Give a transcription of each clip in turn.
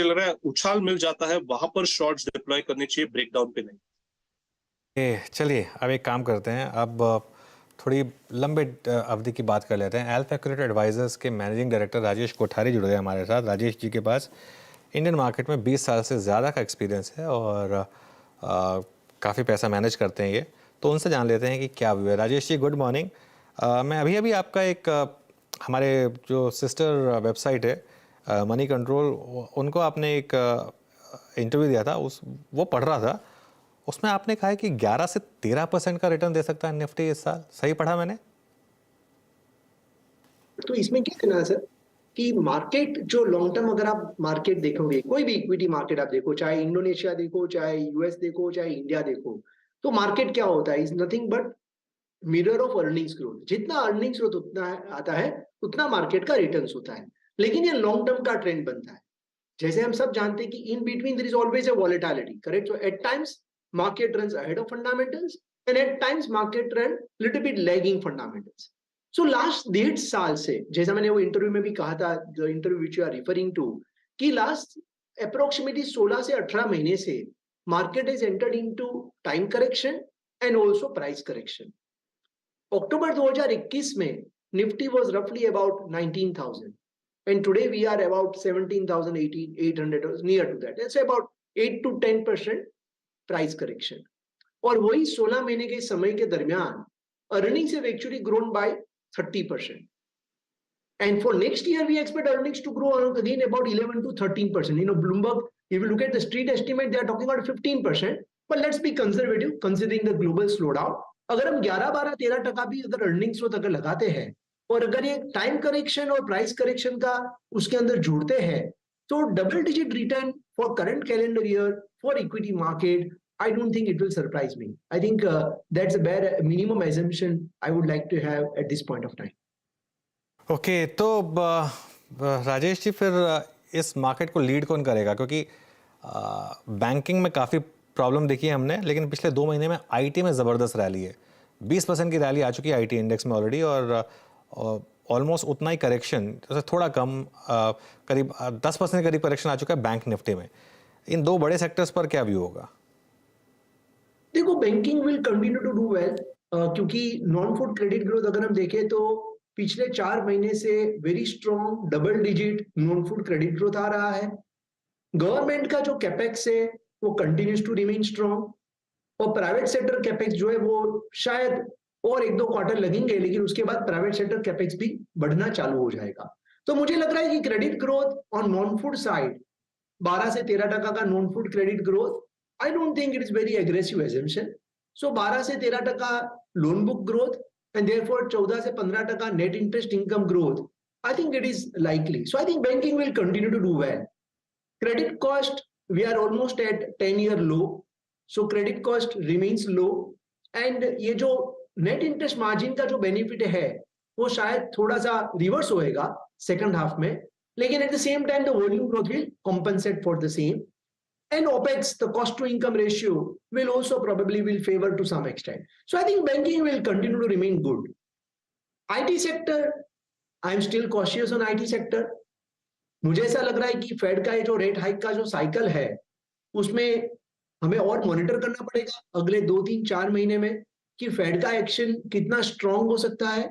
लग रहा है उछाल मिल जाता है, वहां पर शॉर्ट्स डिप्लॉय करने चाहिए, ब्रेकडाउन पे नहीं। चलिए अब एक काम करते हैं, अब थोड़ी लंबे अवधि की बात कर लेते हैं। अल्फा एक्यूरेट एडवाइजर्स के मैनेजिंग डायरेक्टर राजेश कोठारी जुड़ गए हमारे साथ। राजेश जी के पास इंडियन मार्केट में 20 साल से ज़्यादा का एक्सपीरियंस है और काफ़ी पैसा मैनेज करते हैं ये, तो उनसे जान लेते हैं कि क्या व्यू है। Rajesh ji good morning. मैं अभी अभी आपका एक हमारे जो सिस्टर वेबसाइट है मनी कंट्रोल, उनको आपने एक इंटरव्यू दिया था, उस वो पढ़ रहा था, उसमें आपने कहा है कि 11 से 13% का रिटर्न दे सकता है निफ्टी इस साल। सही पढ़ा मैंने? तो इसमें क्या कहना है सर कि मार्केट जो लॉन्ग टर्म, अगर आप मार्केट देखोगे, कोई भी इक्विटी मार्केट आप देखो, चाहे इंडोनेशिया देखो, चाहे यूएस देखो, चाहे इंडिया देखो, तो मार्केट क्या होता है, is nothing but mirror of earnings growth. जितना अर्निंग्स ग्रोथ उतना आता है, उतना मार्केट का रिटर्न्स होता है। लेकिन ये लॉन्ग टर्म का ट्रेंड बनता है। जैसे हम सब जानते हैं कि in between there is always a volatility, correct? So at times market runs ahead of fundamentals and at times market run little bit lagging fundamentals. So last 1.5 साल से, जैसा मैंने वो इंटरव्यू में भी कहा था, the interview which you are referring to, कि लास्ट अप्रोक्सीमेटली 16 से 18 महीने से market is entered into time correction and also price correction. October 2021 में निफ्टी वाज रफली about 19,000 and today we are about 17,800 or near to that. It's about 8 to 10% price correction. और वही 16 महीने के समय के दरमियान earnings have actually grown by 30%. And for next year, we expect earnings to grow again about 11 to 13%. You know, Bloomberg, if you look at the street estimate, they are talking about 15%. But let's be conservative, considering the global slowdown. अगर हम 11, 12, 13% भी अगर earnings growth अगर लगाते हैं, और अगर ये टाइम करेक्शन और प्राइस करेक्शन का उसके अंदर जोड़ते हैं, तो double digit return for current calendar year for equity market, I don't think it will surprise me. I think that's a bare minimum assumption I would like to have at this point of time. Okay, तो राजेश जी फिर इस market को lead कौन करेगा? क्योंकि banking में काफ़ी problem देखी है हमने, लेकिन पिछले 2 महीने में आईटी में ज़बरदस्त रैली है। 20% की रैली आ चुकी है आईटी इंडेक्स में ऑलरेडी, और ऑलमोस्ट उतना ही करेक्शन, जैसे थोड़ा कम, करीब 10% करीब करेक्शन आ चुका है बैंक निफ्टी में। इन दो बड़े सेक्टर्स पर क्या व्यू होगा? देखो, banking will continue to do well, क्योंकि नॉन फूड क्रेडिट ग्रोथ अगर हम देखें तो पिछले 4 महीने से very strong double digit non food credit growth आ रहा है। गवर्नमेंट का जो कैपेक्स है वो कंटिन्यूज टू रिमेन स्ट्रॉन्ग, और प्राइवेट सेक्टर कैपेक्स जो है वो शायद और 1-2 क्वार्टर लगेंगे, लेकिन उसके बाद प्राइवेट सेक्टर कैपेक्स भी बढ़ना चालू हो जाएगा। तो मुझे लग रहा है कि credit growth on non food side 12 से 13% का non food credit growth, I don't think it is very aggressive assumption. So 12 से 13% loan book growth and therefore 14 से 15% net interest income growth, I think it is likely. So I think banking will continue to do well. Credit cost, we are almost at 10-year low, so credit cost remains low, and ये जो net interest margin का जो benefit है वो शायद थोड़ा सा reverse होएगा सेकंड हाफ में, लेकिन at the same time the volume growth will compensate for the same, and OPEX, the cost to income ratio, will also probably will favor to some extent. So I think banking will continue to remain good. IT sector, I am still cautious on IT sector. मुझे ऐसा लग रहा है कि fade का ये जो rate hike का जो साइकिल है, उसमें हमें और मॉनिटर करना पड़ेगा अगले 2-3-4 महीने में कि फेड का एक्शन कितना स्ट्रांग हो सकता है।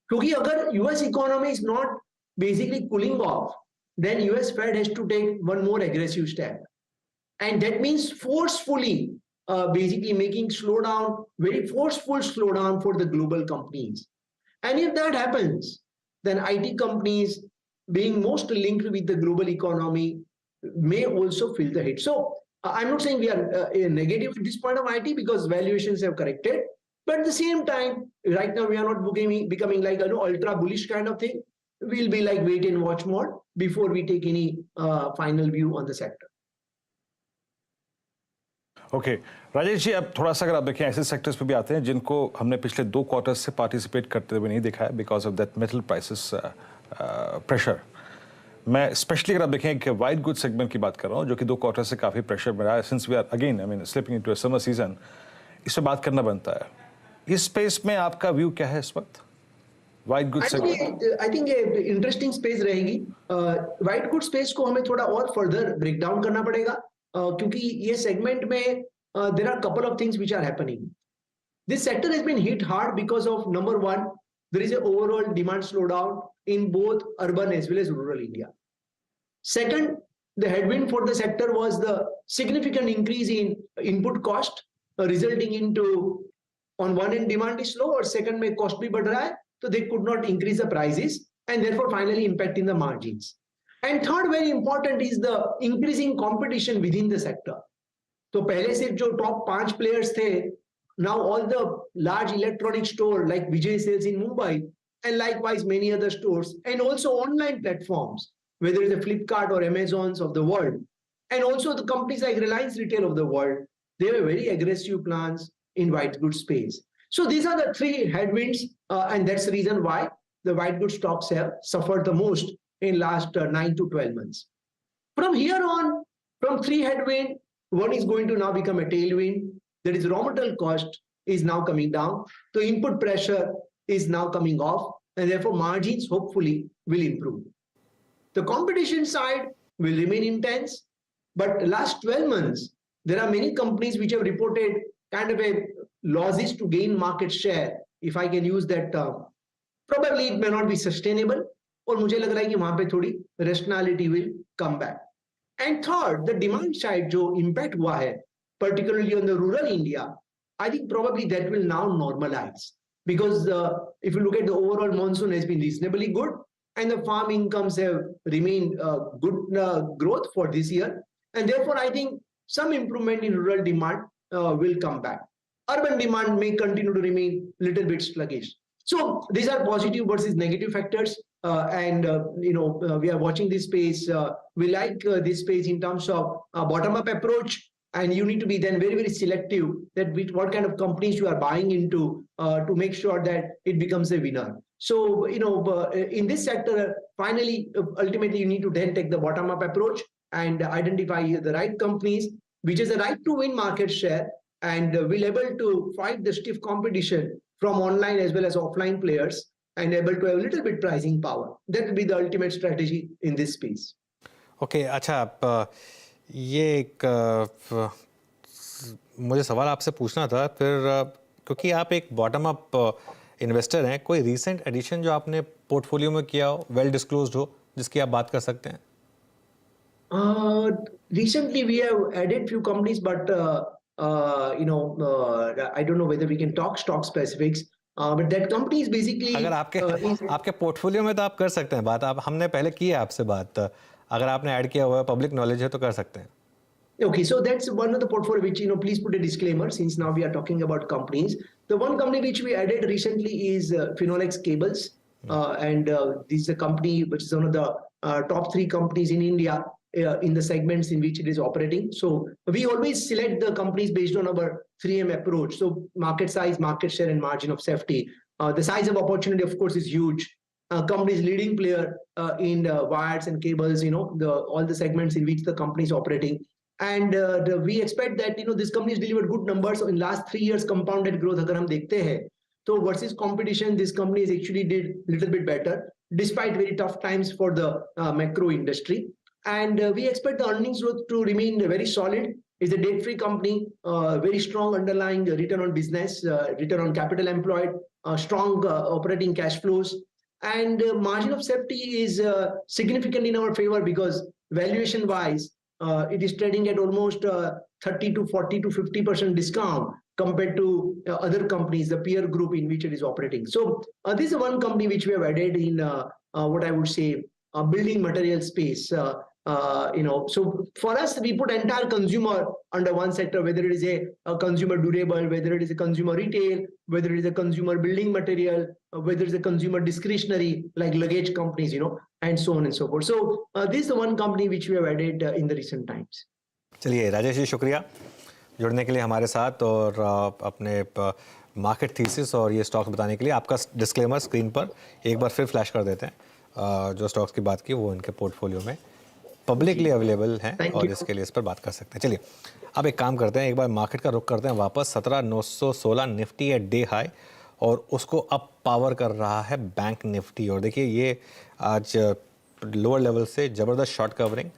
क्योंकि अगर US economy is not basically cooling off, then US Fed has to take one more aggressive step, and that means forcefully basically making slowdown, very forceful slowdown for the global companies. And if that happens, then IT companies, being most linked with the global economy, may also feel the hit. So I'm not saying we are negative at this point of IT, because valuations have corrected, but at the same time right now we are not becoming like an ultra bullish kind of thing. We'll be like wait and watch mode before we take any final view on the sector. Okay Rajesh ji, अब थोड़ा सा अगर आप देखें ऐसे sectors पे भी आते हैं जिनको हमने पिछले 2 क्वार्टर्स से पार्टिसिपेट करते हुए नहीं देखा है because of that metal prices pressure. मैं स्पेशली अगर आप देखें एक वाइट गुड सेगमेंट की बात कर रहा हूँ, जो कि 2 क्वार्टर से काफ़ी प्रेशर में रहा है since we are again I mean slipping into a summer season. इस पर बात करना बनता है। इस स्पेस में आपका व्यू क्या है इस वक्त? White good segment? I think ये इंटरेस्टिंग स्पेस रहेगी. वाइट गुड स्पेस को हमें थोड़ा और फर्दर ब्रेक डाउन करना पड़ेगा, क्योंकि ये सेगमेंट में there are couple of things which are happening. This sector has been hit hard because of, number one, there is an overall demand slowdown in both urban as well as rural India. Second, the headwind for the sector was the significant increase in input cost, resulting into, on one end, demand is slow, or second, mein cost bhi badh raha hai, so they could not increase the prices, and therefore finally impacting the margins. And third, very important, is the increasing competition within the sector. तो पहले सिर्फ जो top 5 players थे, now all the large electronic store like Vijay Sales in Mumbai, and likewise many other stores, and also online platforms, whether it's a Flipkart or Amazons of the world, and also the companies like Reliance Retail of the world, they have very aggressive plans in white goods space. So these are the three headwinds, and that's the reason why the white goods stocks have suffered the most in last 9 to 12 months. From here on, from three headwind, one is going to now become a tailwind. That is, raw material cost is now coming down. The input pressure is now coming off, and therefore margins hopefully will improve. The competition side will remain intense, but last 12 months, there are many companies which have reported kind of a losses to gain market share, if I can use that term. Probably it may not be sustainable, और मुझे लग रहा है कि वहां पे थोड़ी rationality will come back. And third, the demand side जो impact हुआ है, particularly on the rural India, I think probably that will now normalize, because if you look at the overall monsoon has been reasonably good, and the farm incomes have remained good growth for this year, and therefore I think some improvement in rural demand will come back. Urban demand may continue to remain little bit sluggish. So these are positive versus negative factors, and we are watching this space. We like this space in terms of bottom-up approach. And you need to be then very, very selective that what kind of companies you are buying into to make sure that it becomes a winner. So, in this sector, finally, ultimately, you need to then take the bottom-up approach and identify the right companies, which is the right to win market share, and will able to fight the stiff competition from online as well as offline players, and able to have a little bit pricing power. That will be the ultimate strategy in this space. Okay, अच्छा, ये एक मुझे सवाल आपसे पूछना था फिर, क्योंकि आप एक बॉटम अप इन्वेस्टर हैं, कोई रीसेंट एडिशन जो आपने पोर्टफोलियो में किया हो, वेल डिस्क्लोज्ड हो, जिसकी आप बात कर सकते हैं? Recently we have added few companies, but I don't know whether we can talk stock specifics. But that company is basically, अगर आपके पोर्टफोलियो में तो आप कर सकते हैं बात, आप हमने पहले की है आपसे बात, अगर आपने ऐड किया हुआ है, पब्लिक नॉलेज है तो कर सकते हैं. Okay, so that's one of the portfolio which, please put a disclaimer, since now we are talking about companies. The one company which we added recently is Finolex Cables, and this is a company which is one of the top 3 companies in India in the segments in which it is operating. So we always select the companies based on our 3M approach. So market size, market share, and margin of safety. The size of opportunity, of course, is huge. Company is leading player in wires and cables, all the segments in which the company is operating. And we expect that, this company has delivered good numbers. So in last 3 years, compounded growth, अगर हम देखते हैं, so versus competition, this company has actually did little bit better, despite very tough times for the macro industry. And we expect the earnings growth to remain very solid. It's a debt-free company, very strong underlying return on business, return on capital employed, strong operating cash flows. And margin of safety is significant in our favor, because valuation-wise, it is trading at almost 30 to 40 to 50% discount compared to other companies, the peer group in which it is operating. So this is one company which we have added in what I would say building material space. So for us, we put entire consumer under one sector, whether it is a consumer durable, whether it is a consumer retail, whether it is a consumer building material, whether it is a consumer discretionary like luggage companies, and so on and so forth. So this is the one company which we have added in the recent times. चलिए राजेश जी, शुक्रिया जुड़ने के लिए हमारे साथ और अपने market thesis और ये स्टॉक्स बताने के लिए. आपका डिस्क्लेमर स्क्रीन पर एक बार फिर फ्लैश कर देते हैं. जो स्टॉक्स की बात की वो इनके पोर्टफोलियो में पब्लिकली अवेलेबल हैं और इसके लिए इस पर बात कर सकते हैं. चलिए अब एक काम करते हैं, एक बार मार्केट का रुख करते हैं वापस. 17,916 निफ्टी एट डे हाई और उसको अब पावर कर रहा है बैंक निफ्टी। और देखिए ये आज लोअर लेवल से ज़बरदस्त शॉर्ट कवरिंग।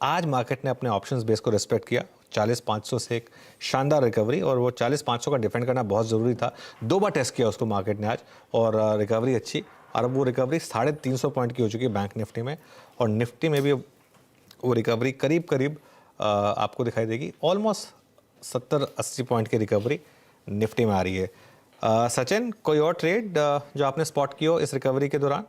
आज मार्केट ने अपने ऑप्शंस बेस को रिस्पेक्ट किया, 40,500 से एक शानदार रिकवरी, और वो 40,500 का डिफेंड करना बहुत ज़रूरी था। 2 बार टेस्ट किया उसको मार्केट ने आज, और रिकवरी अच्छी, और अब वो रिकवरी 350 पॉइंट की हो चुकी है बैंक निफ्टी में, और निफ्टी में भी वो रिकवरी करीब करीब आपको दिखाई देगी। ऑलमोस्ट 70-80 पॉइंट की रिकवरी निफ्टी में आ रही है। सचिन, कोई और ट्रेड जो आपने स्पॉट की हो इस रिकवरी के दौरान?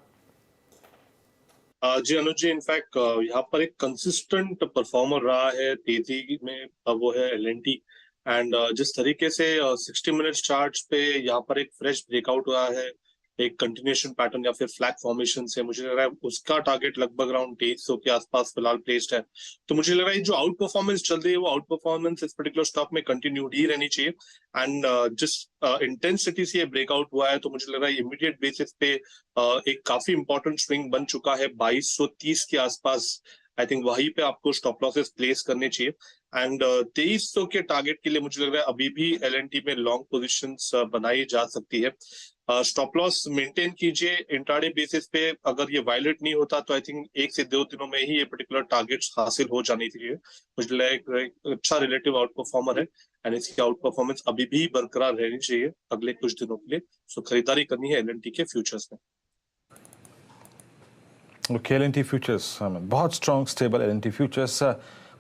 जी अनुज जी, इनफैक्ट यहाँ पर एक कंसिस्टेंट परफॉर्मर रहा है तेजी में, वो है एलएनटी। एंड जिस तरीके से 60 मिनट्स चार्ट्स पे यहाँ पर एक फ्रेश ब्रेकआउट हुआ है, एक कंटिन्यूएशन पैटर्न या फिर फ्लैग फॉर्मेशन से, मुझे लग रहा है उसका टारगेट लगभग अराउंड 2300 के आसपास फिलहाल प्लेस्ड है। तो मुझे लग रहा है जो आउट परफॉर्मेंस चल रही है वो आउट परफॉर्मेंस इस पर्टिकुलर स्टॉक में कंटिन्यूड ही रहनी चाहिए। एंड जिस इंटेंसिटी से ये ब्रेकआउट हुआ है, तो मुझे लग रहा है इमीडिएट बेसिस पे एक काफी इंपॉर्टेंट स्विंग बन चुका है 2230 के आसपास। आई थिंक वहीं पे आपको स्टॉप लॉसेस प्लेस करने चाहिए। एंड 2300 के टारगेट के लिए मुझे लग रहा है अभी भी एलएनटी में लॉन्ग पोजीशंस बनाई जा सकती है। स्टॉप लॉस मेंटेन कीजिए इंट्राडे बेसिस पे। अगर ये वायलेट नहीं होता तो आई थिंक 1 से 2 दिनों में ही ये पर्टिकुलर टारगेट्स हासिल हो जानी चाहिए। मुझे लग रहा है एक अच्छा रिलेटिव आउट परफॉर्मर है, एंड इसकी आउट परफॉर्मेंस अभी भी बरकरार रहनी चाहिए अगले कुछ दिनों के लिए। सो खरीदारी करनी है एलएनटी के फ्यूचर्स में। ओके, एलएनटी फ्यूचर्स बहुत strong stable LNT futures.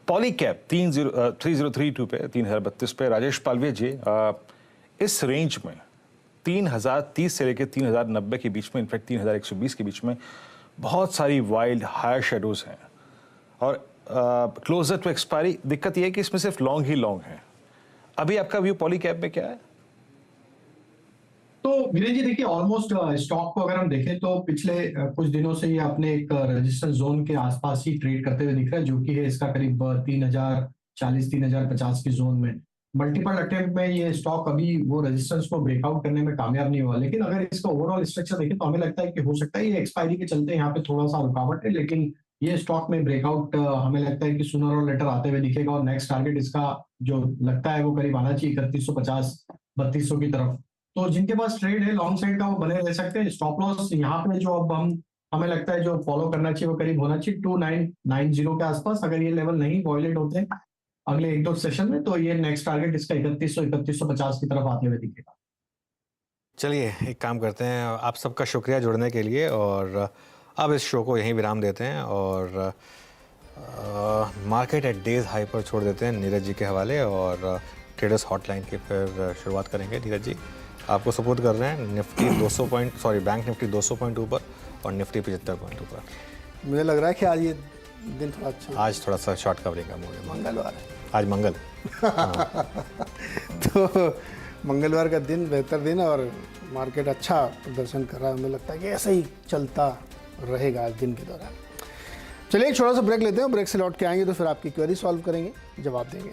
Polycab 3032 पे 3032 पे। राजेश पालवे जी, इस रेंज में 3030 से लेकर 3090 के बीच में, इनफैक्ट 3120 के बीच में बहुत सारी वाइल्ड हायर शेडोज हैं, और क्लोजर टू एक्सपायरी। दिक्कत यह है कि इसमें सिर्फ लॉन्ग ही लॉन्ग है। अभी आपका व्यू पॉलीकैब में क्या है? तो विनय जी देखिए, ऑलमोस्ट स्टॉक को अगर हम देखें तो पिछले कुछ दिनों से ये अपने एक रेजिस्टेंस जोन के आसपास ही ट्रेड करते हुए दिख रहा है, जो कि है इसका करीब 3040 3050 के जोन में। मल्टीपल अटेम्प्ट में ये स्टॉक अभी वो रेजिस्टेंस को ब्रेकआउट करने में कामयाब नहीं हुआ, लेकिन अगर इसका ओवरऑल स्ट्रक्चर देखें तो हमें लगता है कि हो सकता है ये एक्सपायरी के चलते यहाँ पे थोड़ा सा रुकावट है, लेकिन ये स्टॉक में ब्रेकआउट हमें लगता है कि सूनर और लेटर आते हुए दिखेगा, और नेक्स्ट टारगेट इसका जो लगता है वो करीब आना चाहिए 3150 3200 की तरफ। तो जिनके पास ट्रेड है लॉन्ग साइड का वो बने रह सकते हैं। स्टॉप लॉस यहाँ पे जो अब हमें लगता है जो फॉलो करना चाहिए वो करीब होना चाहिए 2990 के आसपास। अगर ये लेवल नहीं वॉयलेट होते हैं अगले 1-2 सेशन में, तो ये नेक्स्ट टारगेट इसका 3150 की तरफ आते हुए दिखेगा। चलिए एक काम करते हैं, आप सबका शुक्रिया जुड़ने के लिए, और अब इस शो को यहीं विराम देते हैं, और मार्केट एट डेज हाई पर छोड़ देते हैं नीरज जी के हवाले, और ट्रेडर्स हॉटलाइन की फिर शुरुआत करेंगे। नीरज जी आपको सपोर्ट कर रहे हैं Nifty 200 point, sorry bank Nifty 200 point ऊपर और निफ्टी 75 पॉइंट ऊपर। मुझे लग रहा है कि आज ये दिन थोड़ा अच्छा, आज थोड़ा सा शॉर्ट कवरिंग का मूड है। मंगलवार है आज मंगल तो मंगलवार का दिन बेहतर दिन है और मार्केट अच्छा प्रदर्शन कर रहा है। हमें लगता है कि ऐसा ही चलता रहेगा आज दिन के दौरान। चलिए एक छोटा सा ब्रेक लेते हैं, ब्रेक से लौट के आएंगे तो फिर आपकी क्वेरी सॉल्व करेंगे, जवाब देंगे।